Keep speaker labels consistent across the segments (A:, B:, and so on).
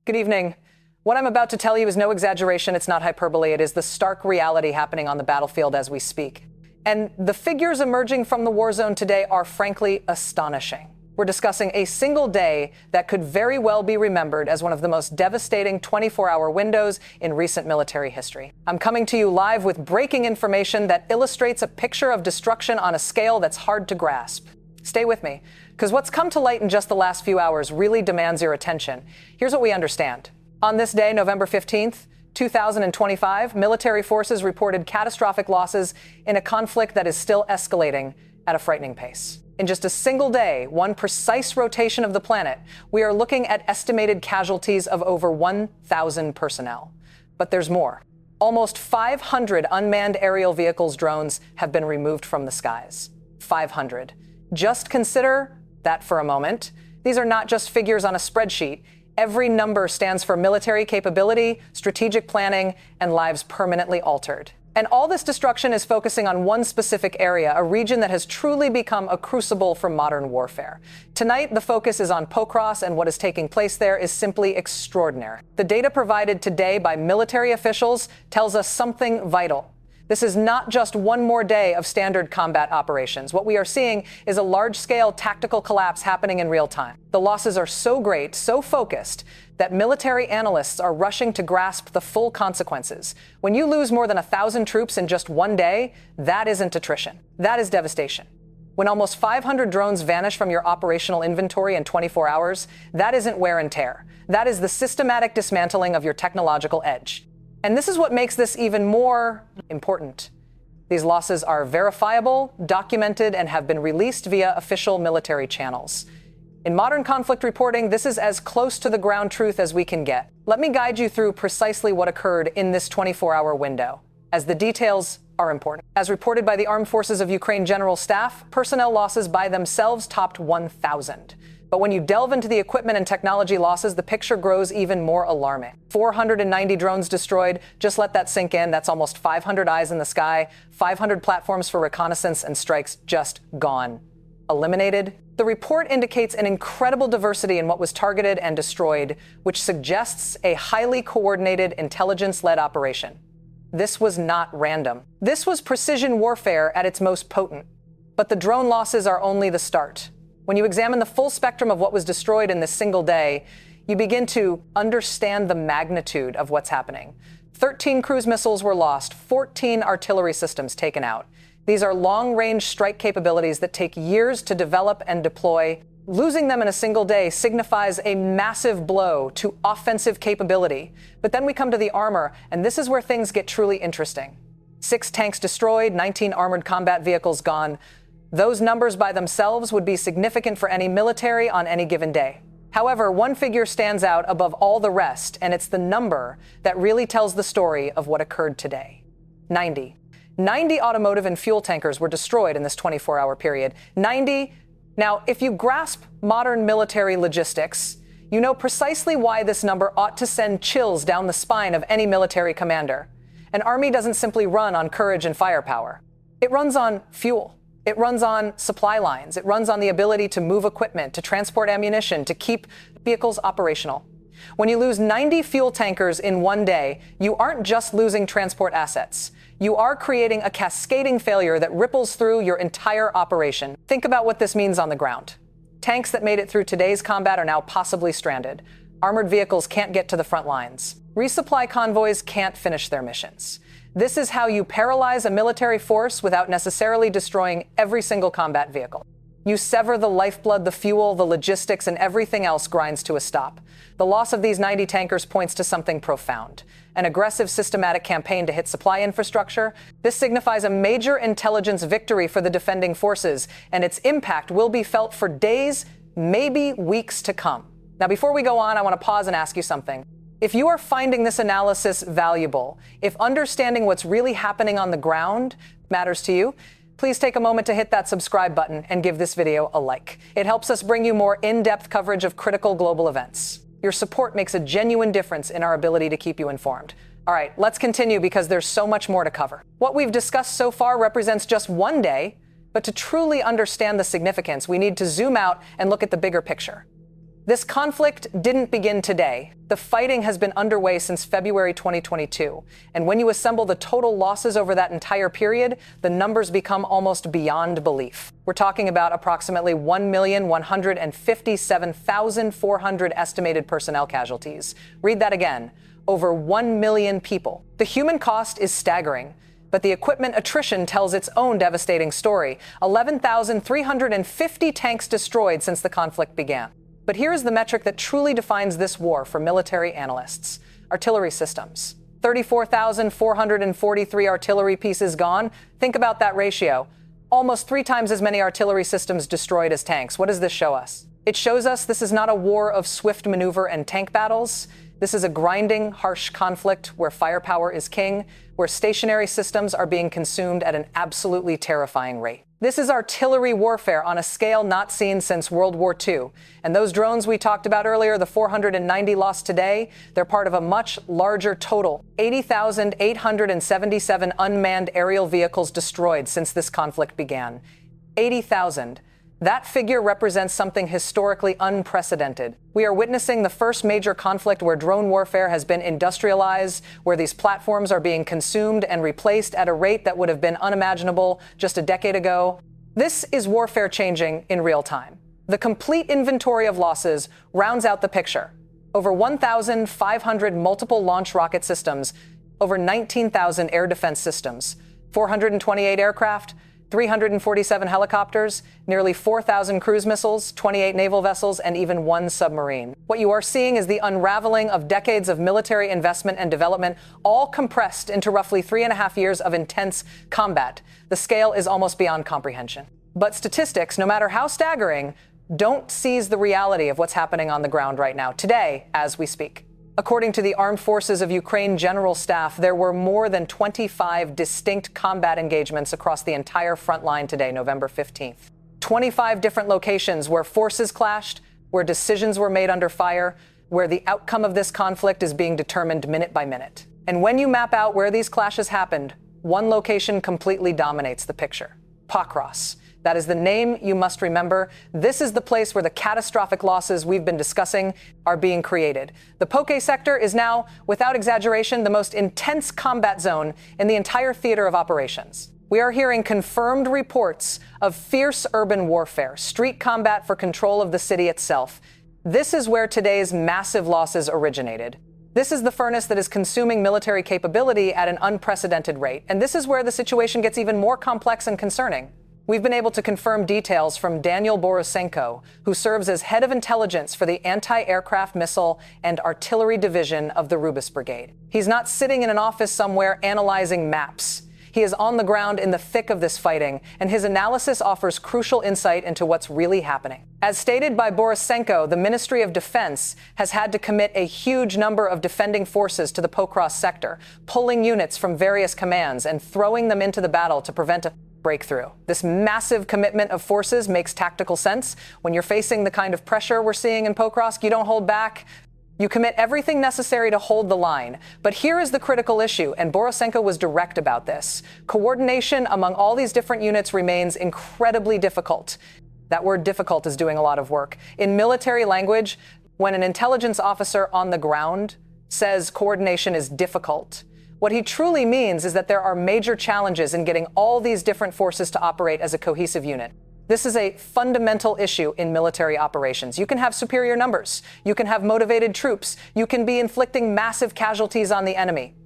A: Good evening. What I'm about to tell you is no exaggeration. It's not hyperbole. It is the stark reality happening on the battlefield as we speak. And the figures emerging from the war zone today are frankly astonishing. We're discussing a single day that could very well be remembered as one of the most devastating 24-hour windows in recent military history. I'm coming to you live with breaking information that illustrates a picture of destruction on a scale that's hard to grasp. Stay with me, because what's come to light in just the last few hours really demands your attention. Here's what we understand. On this day, November 15th, 2025, military forces reported catastrophic losses in a conflict that is still escalating at a frightening pace. In just a single day, one precise rotation of the planet, we are looking at estimated casualties of over 1,000 personnel. But there's more. Almost 500 unmanned aerial vehicles drones have been removed from the skies. 500. Just consider that for a moment. These are not just figures on a spreadsheet. Every number stands for military capability, strategic planning, and lives permanently altered. And all this destruction is focusing on one specific area, a region that has truly become a crucible for modern warfare. Tonight, the focus is on Pokrovsk, and what is taking place there is simply extraordinary. The data provided today by military officials tells us something vital. This is not just one more day of standard combat operations. What we are seeing is a large-scale tactical collapse happening in real time. The losses are so great, so focused, that military analysts are rushing to grasp the full consequences. When you lose more than 1,000 troops in just one day, that isn't attrition. That is devastation. When almost 500 drones vanish from your operational inventory in 24 hours, that isn't wear and tear. That is the systematic dismantling of your technological edge. And this is what makes this even more important. These losses are verifiable, documented, and have been released via official military channels. In modern conflict reporting, this is as close to the ground truth as we can get. Let me guide you through precisely what occurred in this 24-hour window, as the details are important. As reported by the Armed Forces of Ukraine General Staff, personnel losses by themselves topped 1,000. But when you delve into the equipment and technology losses, the picture grows even more alarming. 490 drones destroyed. Just let that sink in. That's almost 500 eyes in the sky, 500 platforms for reconnaissance and strikes just gone. Eliminated. The report indicates an incredible diversity in what was targeted and destroyed, which suggests a highly coordinated, intelligence-led operation. This was not random. This was precision warfare at its most potent. But the drone losses are only the start. When you examine the full spectrum of what was destroyed in this single day, you begin to understand the magnitude of what's happening. 13 cruise missiles were lost, 14 artillery systems taken out. These are long-range strike capabilities that take years to develop and deploy. Losing them in a single day signifies a massive blow to offensive capability. But then we come to the armor, and this is where things get truly interesting. 6 tanks destroyed, 19 armored combat vehicles gone. Those numbers by themselves would be significant for any military on any given day. However, one figure stands out above all the rest, and it's the number that really tells the story of what occurred today. 90. 90 automotive and fuel tankers were destroyed in this 24-hour period. 90. Now, if you grasp modern military logistics, you know precisely why this number ought to send chills down the spine of any military commander. An army doesn't simply run on courage and firepower. It runs on fuel. It runs on supply lines. It runs on the ability to move equipment, to transport ammunition, to keep vehicles operational. When you lose 90 fuel tankers in one day, you aren't just losing transport assets. You are creating a cascading failure that ripples through your entire operation. Think about what this means on the ground. Tanks that made it through today's combat are now possibly stranded. Armored vehicles can't get to the front lines. Resupply convoys can't finish their missions. This is how you paralyze a military force without necessarily destroying every single combat vehicle. You sever the lifeblood, the fuel, the logistics, and everything else grinds to a stop. The loss of these 90 tankers points to something profound. An aggressive, systematic campaign to hit supply infrastructure. This signifies a major intelligence victory for the defending forces, and its impact will be felt for days, maybe weeks to come. Now, before we go on, I want to pause and ask you something. If you are finding this analysis valuable, if understanding what's really happening on the ground matters to you, please take a moment to hit that subscribe button and give this video a like. It helps us bring you more in-depth coverage of critical global events. Your support makes a genuine difference in our ability to keep you informed. All right, let's continue because there's so much more to cover. What we've discussed so far represents just one day, but to truly understand the significance, we need to zoom out and look at the bigger picture. This conflict didn't begin today. The fighting has been underway since February 2022. And when you assemble the total losses over that entire period, the numbers become almost beyond belief. We're talking about approximately 1,157,400 estimated personnel casualties. Read that again. Over 1 million people. The human cost is staggering. But the equipment attrition tells its own devastating story. 11,350 tanks destroyed since the conflict began. But here is the metric that truly defines this war for military analysts. Artillery systems. 34,443 artillery pieces gone. Think about that ratio. Almost 3 times as many artillery systems destroyed as tanks. What does this show us? It shows us this is not a war of swift maneuver and tank battles. This is a grinding, harsh conflict where firepower is king, where stationary systems are being consumed at an absolutely terrifying rate. This is artillery warfare on a scale not seen since World War II. And those drones we talked about earlier, the 490 lost today, they're part of a much larger total. 80,877 unmanned aerial vehicles destroyed since this conflict began. 80,000. That figure represents something historically unprecedented. We are witnessing the first major conflict where drone warfare has been industrialized, where these platforms are being consumed and replaced at a rate that would have been unimaginable just a decade ago. This is warfare changing in real time. The complete inventory of losses rounds out the picture. Over 1,500 multiple launch rocket systems, over 19,000 air defense systems, 428 aircraft, 347 helicopters, nearly 4,000 cruise missiles, 28 naval vessels, and even 1 submarine. What you are seeing is the unraveling of decades of military investment and development, all compressed into roughly 3.5 years of intense combat. The scale is almost beyond comprehension. But statistics, no matter how staggering, don't seize the reality of what's happening on the ground right now, today, as we speak. According to the Armed Forces of Ukraine General Staff, there were more than 25 distinct combat engagements across the entire front line today, November 15th. 25 different locations where forces clashed, where decisions were made under fire, where the outcome of this conflict is being determined minute by minute. And when you map out where these clashes happened, one location completely dominates the picture. Pokrovsk. That is the name you must remember. This is the place where the catastrophic losses we've been discussing are being created. The Poke sector is now, without exaggeration, the most intense combat zone in the entire theater of operations. We are hearing confirmed reports of fierce urban warfare, street combat for control of the city itself. This is where today's massive losses originated. This is the furnace that is consuming military capability at an unprecedented rate. And this is where the situation gets even more complex and concerning. We've been able to confirm details from Daniel Borisenko, who serves as head of intelligence for the anti-aircraft missile and artillery division of the Rubis Brigade. He's not sitting in an office somewhere analyzing maps. He is on the ground in the thick of this fighting, and his analysis offers crucial insight into what's really happening. As stated by Borisenko, the Ministry of Defense has had to commit a huge number of defending forces to the Pokrovsk sector, pulling units from various commands and throwing them into the battle to prevent a breakthrough. This massive commitment of forces makes tactical sense. When you're facing the kind of pressure we're seeing in Pokrovsk, you don't hold back. You commit everything necessary to hold the line. But here is the critical issue, and Borisenko was direct about this. Coordination among all these different units remains incredibly difficult. That word difficult is doing a lot of work. In military language, when an intelligence officer on the ground says coordination is difficult, what he truly means is that there are major challenges in getting all these different forces to operate as a cohesive unit. This is a fundamental issue in military operations. You can have superior numbers. You can have motivated troops. You can be inflicting massive casualties on the enemy.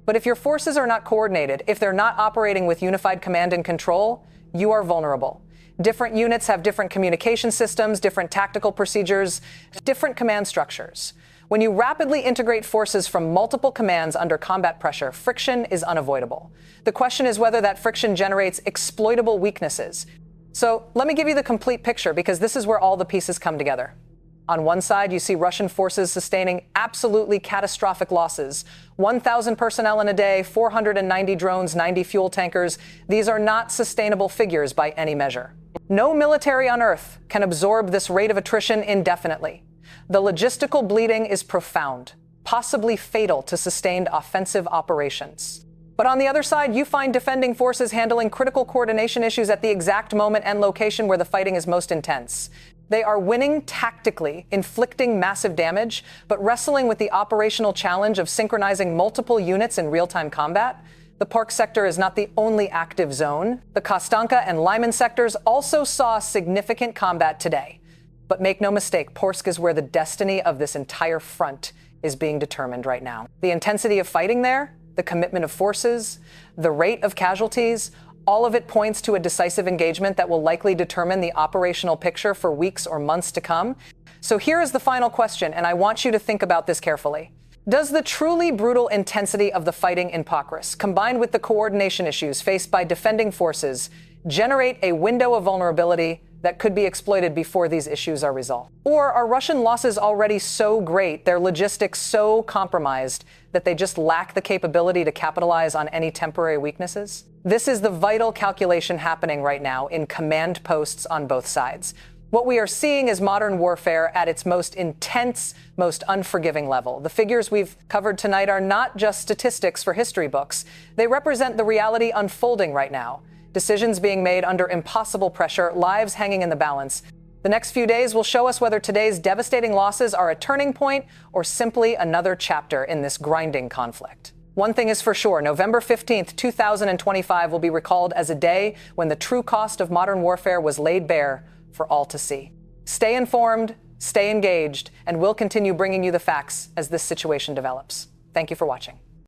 A: But if your forces are not coordinated, if they're not operating with unified command and control, you are vulnerable. Different units have different communication systems, different tactical procedures, different command structures. When you rapidly integrate forces from multiple commands under combat pressure, friction is unavoidable. The question is whether that friction generates exploitable weaknesses. So let me give you the complete picture, because this is where all the pieces come together. On one side, you see Russian forces sustaining absolutely catastrophic losses. 1,000 personnel in a day, 490 drones, 90 fuel tankers. These are not sustainable figures by any measure. No military on Earth can absorb this rate of attrition indefinitely. The logistical bleeding is profound, possibly fatal to sustained offensive operations. But on the other side, you find defending forces handling critical coordination issues at the exact moment and location where the fighting is most intense. They are winning tactically, inflicting massive damage, but wrestling with the operational challenge of synchronizing multiple units in real-time combat. The Park sector is not the only active zone. The Kostanka and Lyman sectors also saw significant combat today. But make no mistake, Porsk is where the destiny of this entire front is being determined right now. The intensity of fighting there, the commitment of forces, the rate of casualties, all of it points to a decisive engagement that will likely determine the operational picture for weeks or months to come. So here is the final question, and I want you to think about this carefully. Does the truly brutal intensity of the fighting in Pokrovsk, combined with the coordination issues faced by defending forces, generate a window of vulnerability that could be exploited before these issues are resolved? Or are Russian losses already so great, their logistics so compromised, that they just lack the capability to capitalize on any temporary weaknesses? This is the vital calculation happening right now in command posts on both sides. What we are seeing is modern warfare at its most intense, most unforgiving level. The figures we've covered tonight are not just statistics for history books. They represent the reality unfolding right now. Decisions being made under impossible pressure, lives hanging in the balance. The next few days will show us whether today's devastating losses are a turning point or simply another chapter in this grinding conflict. One thing is for sure, November 15th, 2025 will be recalled as a day when the true cost of modern warfare was laid bare for all to see. Stay informed, stay engaged, and we'll continue bringing you the facts as this situation develops. Thank you for watching.